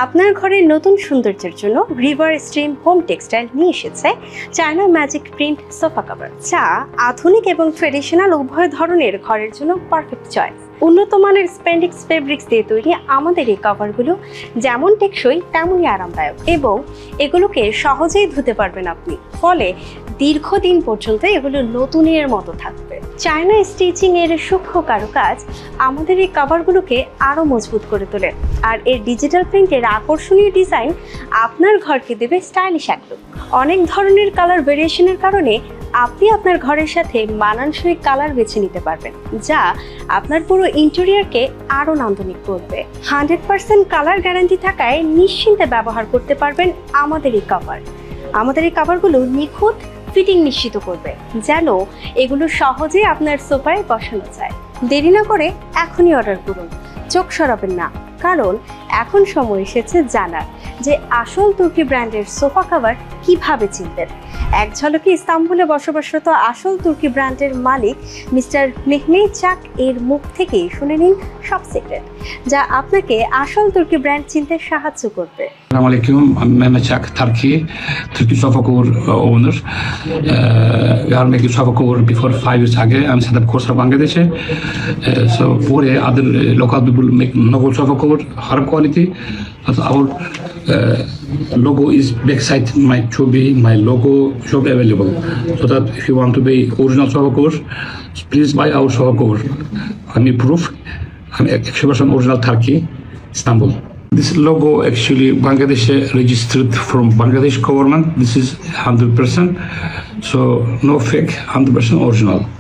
আপনার ঘরের নতুন সৌন্দর্যের জন্য রিভার স্ট্রিম হোম টেক্সটাইল নিয়ে এসেছে China magic print sofa cover, যা আধুনিক এবং ট্রেডিশনাল উভয় ধরনের ঘরের জন্য পারফেক্ট চয়েস। উন্নত মানের স্পেন্ডিক্স ফেব্রিক্স দিয়ে তৈরি আমাদের এই কভারগুলো যেমন টেকসই তেমনই আরামদায়ক, এবং এগুলোকে সহজেই ধুতে পারবেন আপনি, ফলে দীর্ঘদিন পর্যন্ত এগুলো নতুনের মতো থাকবে। চায়না স্টিচিং এর সূক্ষ্ম কারুকাজ আমাদের এই কভারগুলোকে আরো মজবুত করে তোলে, আর এর ডিজিটাল প্রিন্টের আকর্ষণীয় ডিজাইন আপনার ঘরকে দেবে স্টাইলিশ এক লুক। অনেক ধরনের কালার ভেরিয়েশনের কারণে আপনি আপনার ঘরের সাথে মানানসই কালার বেছে নিতে পারবেন, যা আপনার পুরো ইন্টেরিয়রকে আরো নান্দনিক করবে। 100% কালার গ্যারান্টি থাকায় নিশ্চিন্তে ব্যবহার করতে পারবেন আমাদের এই কভার। আমাদের এই কভারগুলো নিখুঁত ফিটিং নিশ্চিত করবে, যেন এগুলো সহজে আপনার সোফায় বসানো যায়। দেরি না করে এখনই অর্ডার করুন, চোখ সরাবেন না, কারণ এখন সময় এসেছে জানার যে আসল তুর্কি ব্র্যান্ডের সোফা কভার কিভাবে চিনবেন। এক ঝলকে ইস্তাম্বুলে বসবাসরত আসল তুর্কি ব্র্যান্ডের মালিক মিস্টার মেহমেদ চাক এর মুখ থেকে শুনে নিন সব সিক্রেট, যা আপনাকে আসল তুর্কি ব্র্যান্ড চিনতে সাহায্য করবে। Assalamu alaikum, I'm Mehmet Çak, Turkey sofa cover owner. We are making sofa cover before 5 years ago. I'm set up course for Bangladesh. So for other local people make novel sofa cover, high quality. But our logo is backside my chobi, my logo shop available. So that if you want to buy original sofa cover, please buy our sofa cover. I'm proof. I'm 100% original Turkey, Istanbul. This logo actually Bangladesh registered from Bangladesh government. This is 100%, so no fake, 100% original.